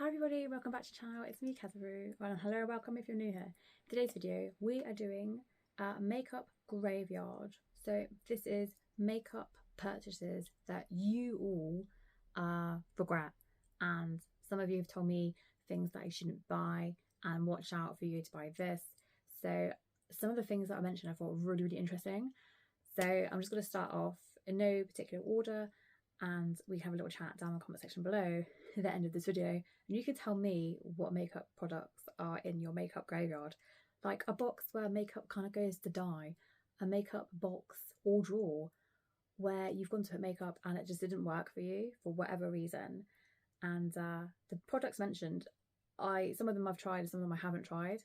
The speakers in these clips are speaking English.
Hi everybody, welcome back to the channel. It's me, Kazzaroo. Well, hello, welcome if you're new here. Today's video, we are doing a makeup graveyard. So this is makeup purchases that you all regret, and some of you have told me things that I shouldn't buy and watch out for you to buy this. So some of the things that I mentioned I thought were really interesting. So I'm just going to start off in no particular order, and we can have a little chat down in the comment section below at the end of this video, and you can tell me what makeup products are in your makeup graveyard. Like a box where makeup kind of goes to die, a makeup box or drawer where you've gone to put makeup and it just didn't work for you for whatever reason. And the products mentioned, some of them I've tried, some of them I haven't tried.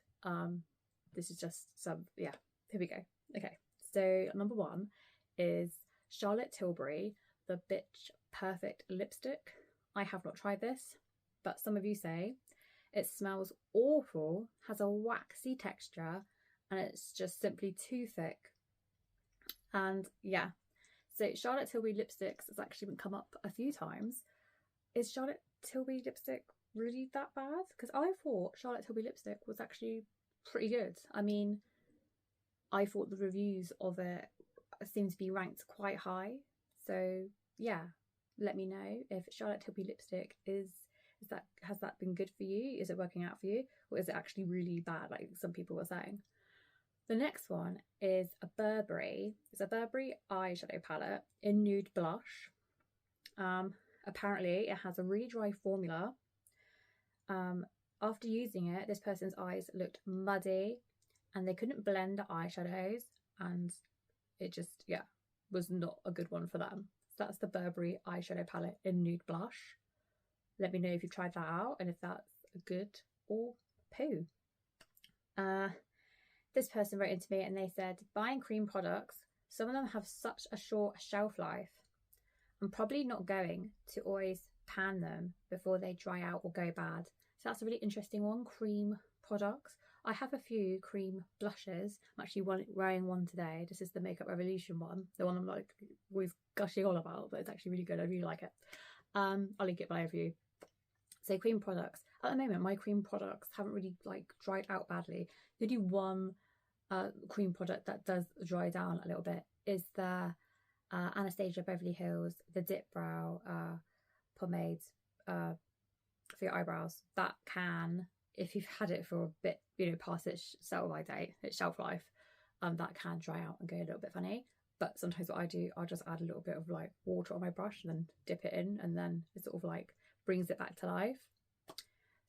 This is just some, yeah, here we go. Okay, so number one is Charlotte Tilbury, the Bitch Perfect lipstick. I have not tried this, but some of you say it smells awful, has a waxy texture, and it's just simply too thick. And yeah, so Charlotte Tilbury lipsticks has actually come up a few times. Is Charlotte Tilbury lipstick really that bad? Because I thought Charlotte Tilbury lipstick was actually pretty good. I mean, I thought the reviews of it seemed to be ranked quite high. So yeah, let me know if Charlotte Tilbury lipstick has that been good for you? Is it working out for you, or is it actually really bad like some people were saying? The next one is a Burberry. It's a Burberry eyeshadow palette in nude blush. Apparently it has a really dry formula. After using it, this person's eyes looked muddy and they couldn't blend the eyeshadows, and it just, yeah, was not a good one for them. So that's the Burberry eyeshadow palette in nude blush. Let me know if you've tried that out and if that's good or poo. This person wrote into me and they said, buying cream products, some of them have such a short shelf life. I'm probably not going to always pan them before they dry out or go bad. So that's a really interesting one, cream products. I have a few cream blushes. I'm actually wearing one today. This is the Makeup Revolution one, the one I'm like always gushing on about, but it's actually really good. I really like it. I'll link it below for you. So cream products. At the moment, my cream products haven't really like dried out badly. The only one cream product that does dry down a little bit is the Anastasia Beverly Hills, the Dip Brow pomade for your eyebrows. That can, if you've had it for a bit, you know, past its sell-by date, its shelf life, that can dry out and go a little bit funny. But sometimes what I do, I'll just add a little bit of like water on my brush and then dip it in, and then it sort of like brings it back to life.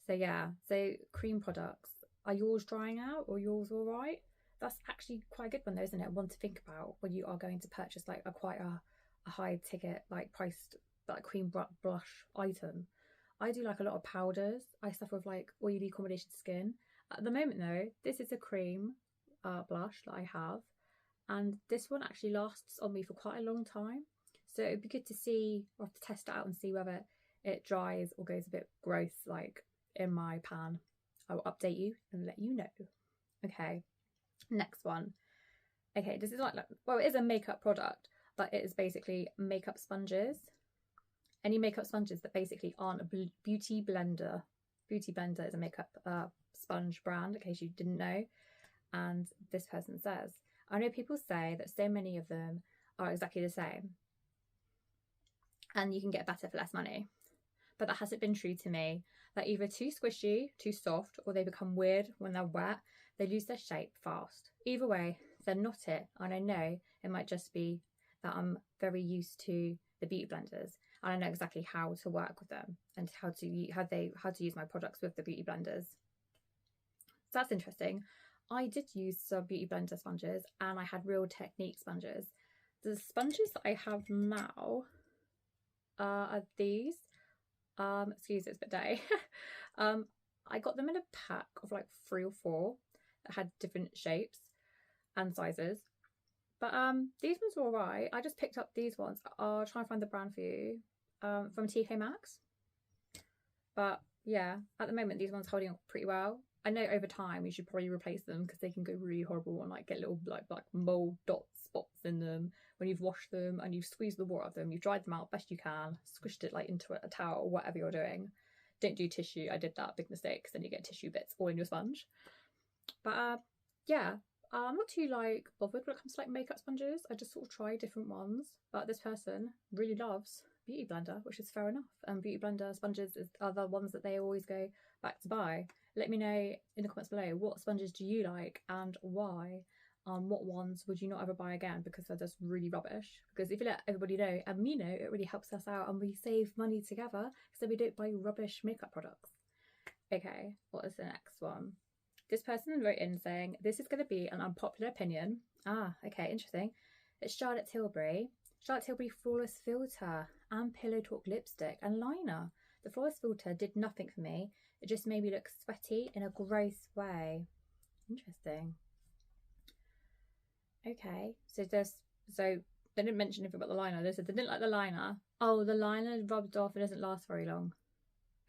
So yeah, so cream products, are yours drying out or yours all right? That's actually quite a good one though, isn't it? One to think about when you are going to purchase like quite a high ticket, like priced like cream blush item. I do like a lot of powders. I suffer with like oily combination skin. At the moment though, this is a cream blush that I have, and this one actually lasts on me for quite a long time. So it'd be good to see, or have to test it out and see whether it dries or goes a bit gross like in my pan. I will update you and let you know. Okay, next one. Okay, this is like well, it is a makeup product, but it is basically makeup sponges. Any makeup sponges that basically aren't a Beauty Blender. Beauty Blender is a makeup sponge brand, in case you didn't know. And this person says, I know people say that so many of them are exactly the same and you can get better for less money. But that hasn't been true to me. They're either too squishy, too soft, or they become weird when they're wet. They lose their shape fast. Either way, they're not it. And I know it might just be that I'm very used to the beauty blenders, and I know exactly how to work with them and how to use my products with the beauty blenders. So that's interesting. I did use some beauty blender sponges, and I had Real Technique sponges. The sponges that I have now are these. Excuse me, it's a bit dirty. I got them in a pack of like 3 or 4 that had different shapes and sizes. But these ones were alright. I just picked up these ones. I'll try and find the brand for you. From TK Maxx. But yeah, at the moment these ones holding up pretty well. I know over time you should probably replace them because they can go really horrible and like get little like mold dot spots in them when you've washed them and you've squeezed the water out of them, you've dried them out best you can, squished it like into a towel or whatever you're doing. don't do tissue. I did that big mistake because then you get tissue bits all in your sponge. But yeah, I'm not too like bothered when it comes to like makeup sponges. I just sort of try different ones. But this person really loves Beauty Blender, which is fair enough. And Beauty Blender sponges are the ones that they always go back to buy. Let me know in the comments below, what sponges do you like and why? What ones would you not ever buy again because they're just really rubbish? Because if you let everybody know and me know, it really helps us out and we save money together so we don't buy rubbish makeup products. Okay, what is the next one? This person wrote in saying, this is going to be an unpopular opinion. Ah, okay, interesting. It's Charlotte Tilbury. Charlotte Tilbury Flawless Filter and Pillow Talk Lipstick and Liner. The Flawless Filter did nothing for me. It just made me look sweaty in a gross way. Interesting. Okay, so they didn't mention anything about the liner. They said they didn't like the liner. Oh, the liner rubbed off. It doesn't last very long.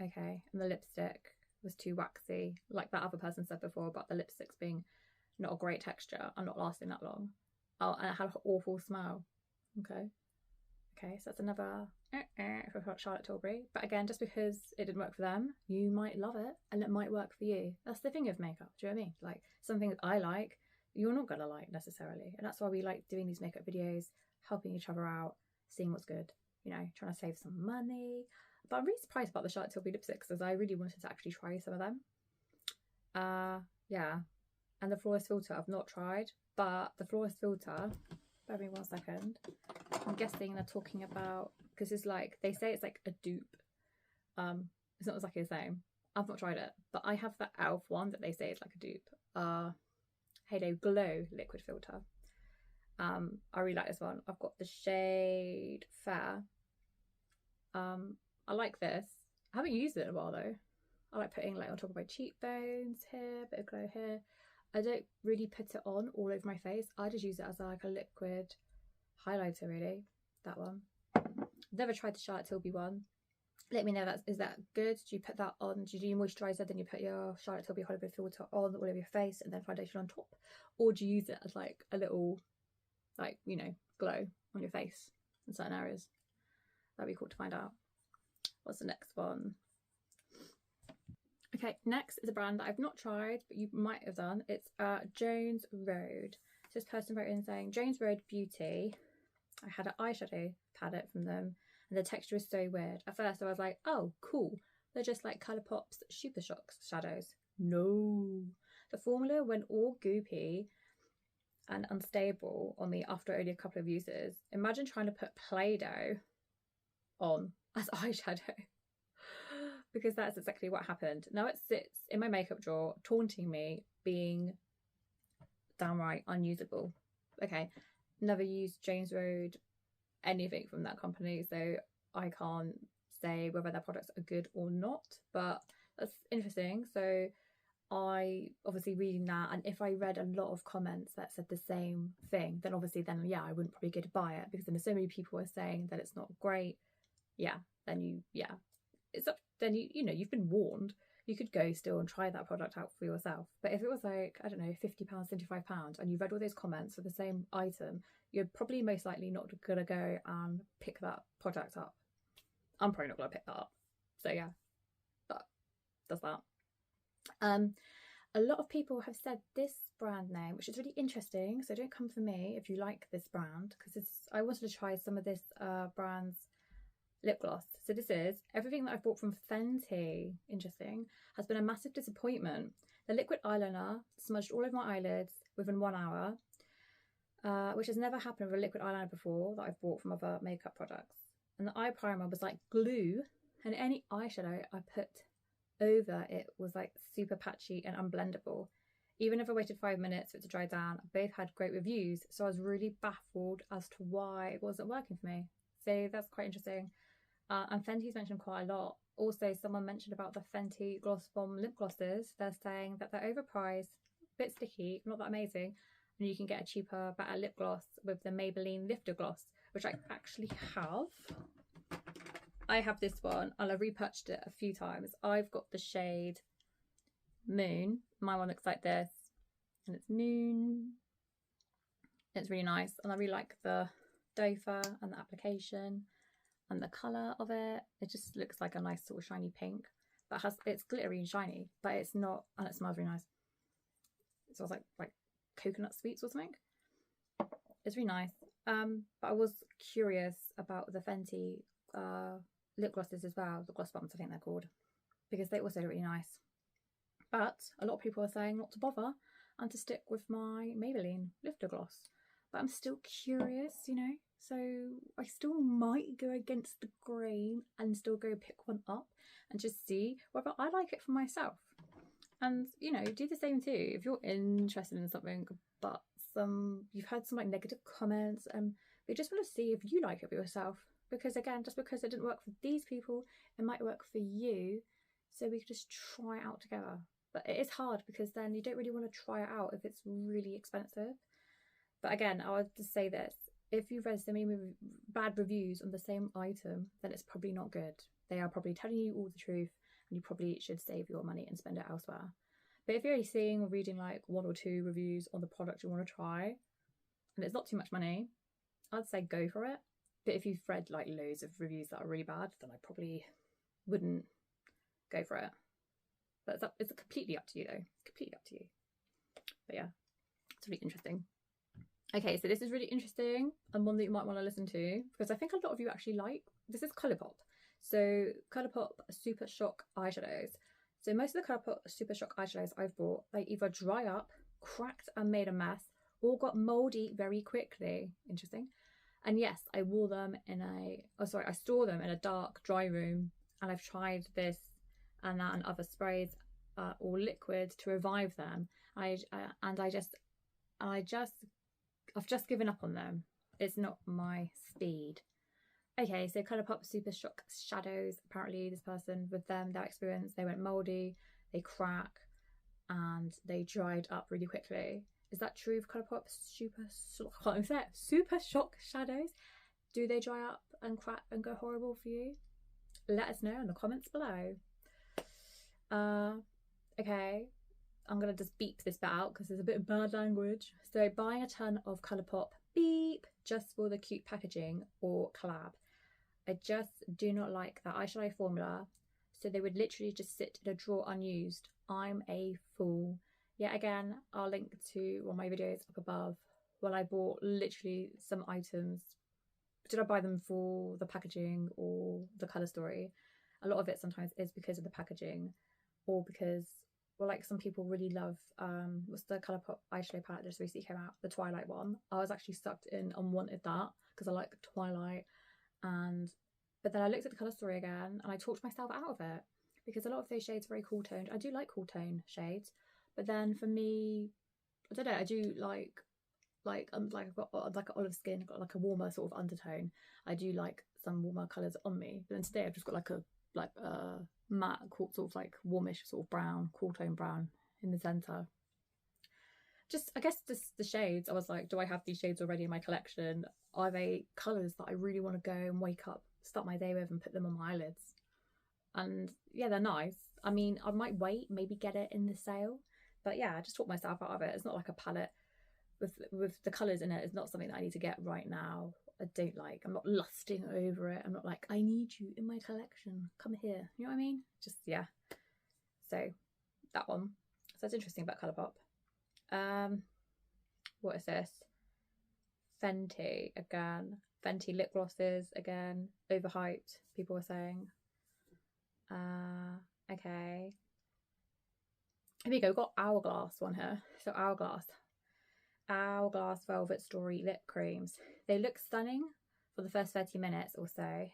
Okay, and the lipstick was too waxy, like that other person said before about the lipsticks being not a great texture and not lasting that long. Oh, and it had an awful smell. Okay, so that's another for Charlotte Tilbury. But again, just because it didn't work for them, you might love it and it might work for you. That's the thing with makeup. Do you know what I mean? Like something that I like, you're not gonna like necessarily, and that's why we like doing these makeup videos, helping each other out, seeing what's good. You know, trying to save some money. But I'm really surprised about the Charlotte Tilbury lipsticks, as I really wanted to actually try some of them. Yeah, and the Flawless Filter I've not tried, but the Flawless Filter, bear with me 1 second. I'm guessing they're talking about, because it's like, they say it's like a dupe. It's not exactly the same. I've not tried it, but I have the e.l.f. one that they say is like a dupe. Halo Glow liquid filter. I really like this one. I've got the shade Fair. I like this. I haven't used it in a while though. I like putting like on top of my cheekbones here, bit of glow here. I don't really put it on all over my face. I just use it as like a liquid highlighter really. That one. Never tried the Charlotte Tilbury one. Let me know, is that good? Do you put that on? Do you do your moisturiser, then you put your Charlotte Tilbury Hollywood filter on all over your face and then foundation on top? Or do you use it as like a little, like, you know, glow on your face in certain areas? That'd be cool to find out. What's the next one? Okay, next is a brand that I've not tried, but you might have done. It's Jones Road. So this person wrote in saying, Jones Road Beauty. I had an eyeshadow palette from them, and the texture is so weird. At first I was like, oh, cool. They're just like Colourpop's Super Shock shadows. No. The formula went all goopy and unstable on me after only a couple of uses. Imagine trying to put Play-Doh on as eyeshadow. Because that's exactly what happened. Now it sits in my makeup drawer, taunting me, being downright unusable. Okay, never used Jones Road, anything from that company, so I can't say whether their products are good or not, but that's interesting. So I obviously reading that, and if I read a lot of comments that said the same thing, then obviously yeah, I wouldn't probably go to buy it, because then so many people are saying that it's not great. Yeah, then it's up, then you know, you've been warned. You could go still and try that product out for yourself. But if it was like, I don't know, £50, £75, and you read all those comments for the same item, you're probably most likely not gonna go and pick that product up. I'm probably not gonna pick that up. So yeah, that's that. A lot of people have said this brand name, which is really interesting. So don't come for me if you like this brand, because I wanted to try some of this brand's lip gloss. So this is everything that I've bought from Fenty. Interesting. Has been a massive disappointment. The liquid eyeliner smudged all over my eyelids within 1 hour, which has never happened with a liquid eyeliner before that I've bought from other makeup products. And the eye primer was like glue, and any eyeshadow I put over it was like super patchy and unblendable. Even if I waited 5 minutes for it to dry down, both had great reviews, so I was really baffled as to why it wasn't working for me. So that's quite interesting. And Fenty's mentioned quite a lot. Also, someone mentioned about the Fenty Gloss Bomb lip glosses. They're saying that they're overpriced, a bit sticky, not that amazing, and you can get a cheaper, better lip gloss with the Maybelline Lifter Gloss, which I actually have. I have this one, and I've repurchased it a few times. I've got the shade Moon. My one looks like this, and it's Moon. It's really nice, and I really like the doe-four and the application and the colour of it. It just looks like a nice sort of shiny pink. that has, it's glittery and shiny, but it's not, and it smells really nice. It smells like coconut sweets or something. It's really nice. But I was curious about the Fenty lip glosses as well, the gloss bombs I think they're called, because they also look really nice. But a lot of people are saying not to bother and to stick with my Maybelline Lifter Gloss. But I'm still curious, you know, so I still might go against the grain and still go pick one up and just see whether I like it for myself. And, you know, do the same too. If you're interested in something, but you've had some like negative comments, and you just want to see if you like it for yourself. Because again, just because it didn't work for these people, it might work for you. So we could just try it out together. But it is hard because then you don't really want to try it out if it's really expensive. But again, I would just say this. If you've read so many bad reviews on the same item, then it's probably not good. They are probably telling you all the truth, and you probably should save your money and spend it elsewhere. But if you're only seeing or reading like 1 or 2 reviews on the product you want to try, and it's not too much money, I'd say go for it. But if you've read like loads of reviews that are really bad, then I probably wouldn't go for it. But it's completely up to you though. Completely up to you. But yeah, it's really interesting. Okay, so this is really interesting and one that you might want to listen to because I think a lot of you actually like. This is Colourpop. So Colourpop Super Shock eyeshadows. So most of the Colourpop Super Shock eyeshadows I've bought, they either dry up, cracked and made a mess, or got mouldy very quickly. Interesting. And yes, I wore them in I store them in a dark dry room, and I've tried this and that and other sprays or liquid to revive them. I've just given up on them. It's not my speed. Okay, so Colourpop Super Shock shadows. Apparently this person, with them, their experience, they went mouldy, they crack, and they dried up really quickly. Is that true of Colourpop Super Shock shadows? Do they dry up and crack and go horrible for you? Let us know in the comments below. Okay, I'm going to just beep this bit out because there's a bit of bad language. So buying a ton of Colourpop, beep, just for the cute packaging or collab. I just do not like that eyeshadow formula. So they would literally just sit in a drawer unused. I'm a fool. Yet again, I'll link to one of my videos up above when I bought literally some items. Did I buy them for the packaging or the colour story? A lot of it sometimes is because of the packaging, or because, well, like some people really love, what's the Colourpop eyeshadow palette that just recently came out, the Twilight one. I was actually sucked in and wanted that because I like Twilight. But then I looked at the colour story again and I talked myself out of it because a lot of those shades are very cool toned. I do like cool tone shades, but then for me, I don't know, I do I've got like an olive skin, got like a warmer sort of undertone. I do like some warmer colours on me, but then today I've just got like a matte, sort of like warmish sort of brown, cool tone brown in the centre. Just, I guess, just the shades. I was like, do I have these shades already in my collection? Are they colours that I really want to go and wake up, start my day with and put them on my eyelids? And yeah, they're nice. I mean, I might wait, maybe get it in the sale. But yeah, I just talked myself out of it. It's not like a palette with the colours in it. It's not something that I need to get right now. I don't like, I'm not lusting over it. I'm not like, I need you in my collection. Come here. You know what I mean? Just, yeah. So that one. So that's interesting about Colourpop. What is this? Fenty again. Fenty lip glosses again. Overhyped, people were saying. Okay. Here we go. Got Hourglass one here. So Hourglass Velvet Story lip creams. They look stunning for the first 30 minutes or so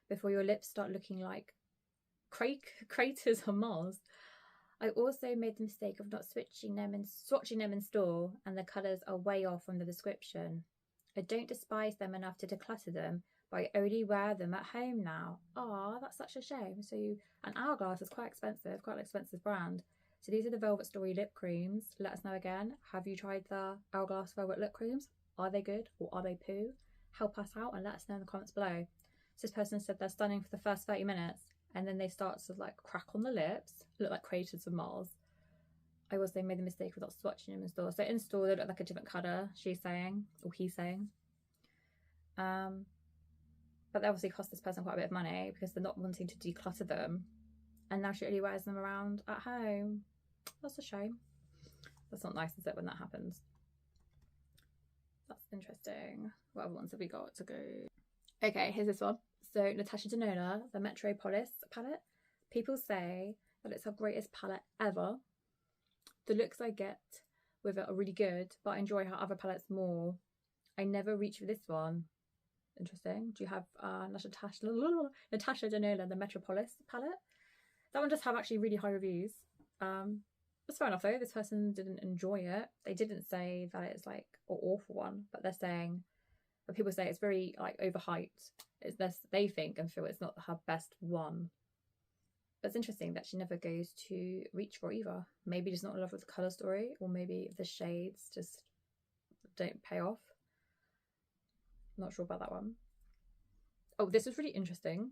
before your lips start looking like craters on Mars. I also made the mistake of not swatching them in store, and the colours are way off from the description. I don't despise them enough to declutter them, but I only wear them at home now. Ah, that's such a shame. So an Hourglass is quite expensive, quite an expensive brand. So these are the Velvet Story lip creams. Let us know again. Have you tried the Hourglass Velvet lip creams? Are they good or are they poo? Help us out and let us know in the comments below. So this person said they're stunning for the first 30 minutes. And then they start to like crack on the lips, look like craters of Mars. I also made the mistake of not swatching them in store. So in store they look like a different colour, she's saying, or he's saying. But they obviously cost this person quite a bit of money because they're not wanting to declutter them. and now she only wears them around at home. That's a shame. That's not nice, is it, when that happens? That's interesting. What other ones have we got to go? Okay, here's this one. So Natasha Denona, the Metropolis palette. People say that it's her greatest palette ever. The looks I get with it are really good, but I enjoy her other palettes more. I never reach for this one. Interesting. Do you have Natasha Denona, the Metropolis palette? That one does have actually really high reviews. That's fair enough though. This person didn't enjoy it. They didn't say that it's like an awful one, but they're saying, but people say it's very like overhyped. It's this, they think and feel it's not her best one. But it's interesting that she never goes to reach for either. Maybe just not in love with the colour story, or maybe the shades just don't pay off. Not sure about that one. Oh, this was really interesting.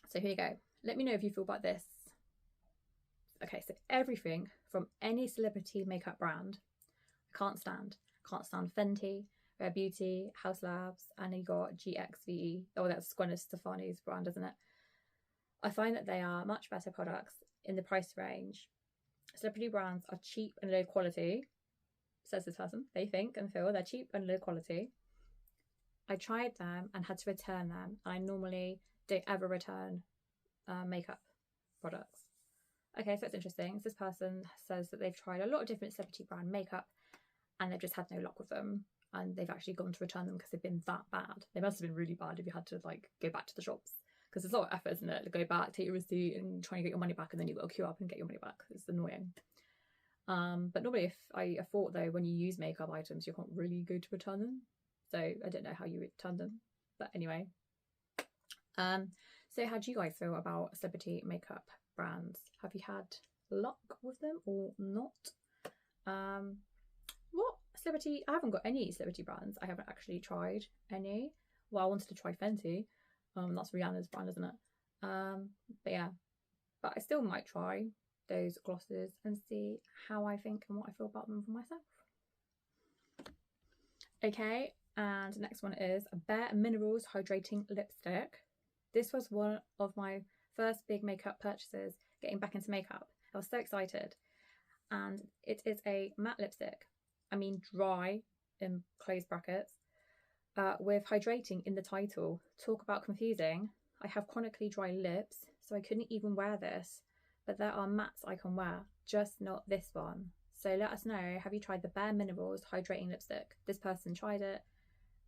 So here you go. Let me know if you feel about this. Okay, so everything from any celebrity makeup brand, I can't stand. Can't stand Fenty, Rare Beauty, House Labs, and then you got GXVE. Oh, that's Gwen Stefani's brand, isn't it? I find that they are much better products in the price range. Celebrity brands are cheap and low quality, says this person. They think and feel they're cheap and low quality. I tried them and had to return them. I normally don't ever return makeup products. Okay, so it's interesting. So this person says that they've tried a lot of different celebrity brand makeup and they've just had no luck with them. And they've actually gone to return them because they've been that bad. They must have been really bad if you had to like go back to the shops. Because there's a lot of effort, isn't it? To go back, take your receipt and try and get your money back, and then you've got to queue up and get your money back. It's annoying. But normally if I thought though, when you use makeup items, you can't really go to return them. So I don't know how you return them. But anyway. So how do you guys feel about celebrity makeup brands? Have you had luck with them or not? What celebrity? I haven't got any celebrity brands. I haven't actually tried any. Well, I wanted to try Fenty. That's Rihanna's brand, isn't it? But yeah, but I still might try those glosses and see how I think and what I feel about them for myself. Okay, and the next one is a Bare Minerals Hydrating Lipstick. This was one of my first big makeup purchases, getting back into makeup. I was so excited. And it is a matte lipstick. I mean dry, in closed brackets, with hydrating in the title. Talk about confusing. I have chronically dry lips, so I couldn't even wear this. But there are mattes I can wear, just not this one. So let us know, have you tried the Bare Minerals Hydrating Lipstick? This person tried it.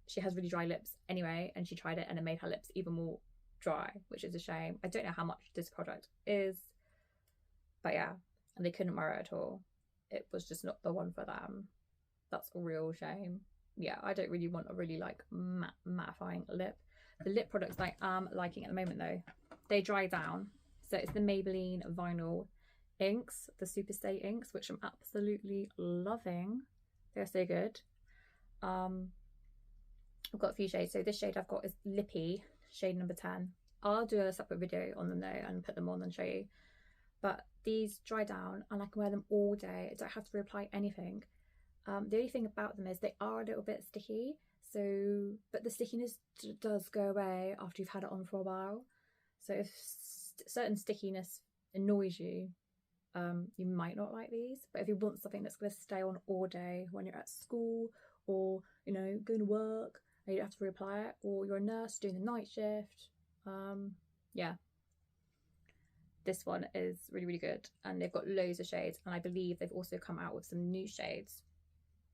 She has really dry lips anyway, and she tried it and it made her lips even more dry, which is a shame. I don't know how much this product is, but yeah, and they couldn't wear it at all. It was just not the one for them. That's a real shame. Yeah, I don't really want a really like mattifying lip. The lip products I am liking at the moment though, they dry down. So it's the Maybelline Vinyl inks, the Super Stay inks, which I'm absolutely loving. They're so good. I've got a few shades. So this shade I've got is Lippy, shade number 10. I'll do a separate video on them though and put them on and show you. But these dry down and I can wear them all day. I don't have to reapply anything. The only thing about them is they are a little bit sticky. So, but the stickiness does go away after you've had it on for a while. So if certain stickiness annoys you, you might not like these. But if you want something that's going to stay on all day when you're at school or, you know, going to work and you don't have to reapply it, or you're a nurse doing the night shift, yeah. This one is really, really good. And they've got loads of shades. And I believe they've also come out with some new shades.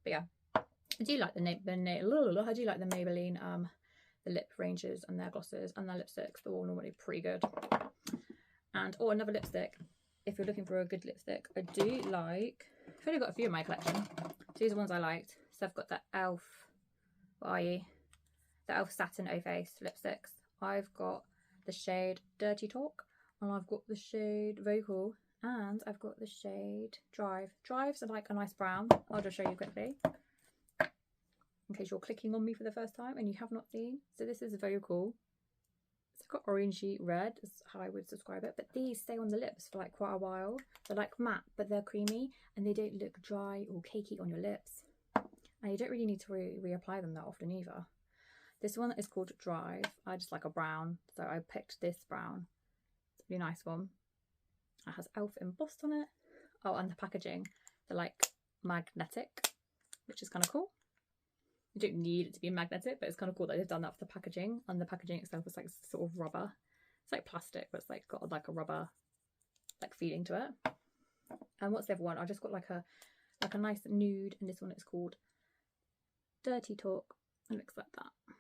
But yeah, I do like the Maybelline, the lip ranges and their glosses and their lipsticks. They're all normally pretty good. And, oh, another lipstick. If you're looking for a good lipstick, I do like, I've only got a few in my collection. These are the ones I liked. So I've got the e.l.f. What are you? The e.l.f. Satin O Face lipsticks. I've got the shade Dirty Talk. And I've got the shade Vocal, and I've got the shade Drive. Drives are like a nice brown. I'll just show you quickly, in case you're clicking on me for the first time and you have not seen. So this is Vocal. It's got orangey red, is how I would describe it. But these stay on the lips for like quite a while. They're like matte, but they're creamy, and they don't look dry or cakey on your lips. And you don't really need to reapply them that often either. This one is called Drive. I just like a brown, so I picked this brown. Really nice one. It has Elf embossed on it. Oh, and the packaging, they're like magnetic, which is kind of cool. You don't need it to be magnetic, but it's kind of cool that they've done that for the packaging. And the packaging itself is like sort of rubber. It's like plastic, but it's like got like a rubber like feeling to it. And what's the other one? I just got like a nice nude, and this one is called Dirty Talk. It looks like that.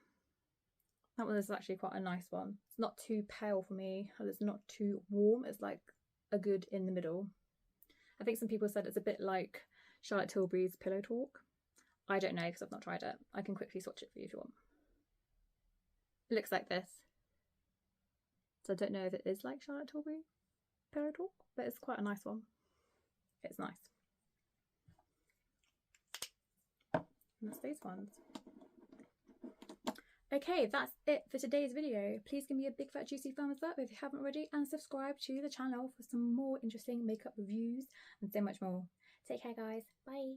That one is actually quite a nice one. It's not too pale for me, and it's not too warm. It's like a good in the middle. I think some people said it's a bit like Charlotte Tilbury's Pillow Talk. I don't know because I've not tried it. I can quickly swatch it for you if you want. It looks like this. So I don't know if it is like Charlotte Tilbury Pillow Talk, but it's quite a nice one. It's nice. And that's these ones. Okay, that's it for today's video. Please give me a big fat juicy thumbs up if you haven't already, and subscribe to the channel for some more interesting makeup reviews and so much more. Take care guys. Bye.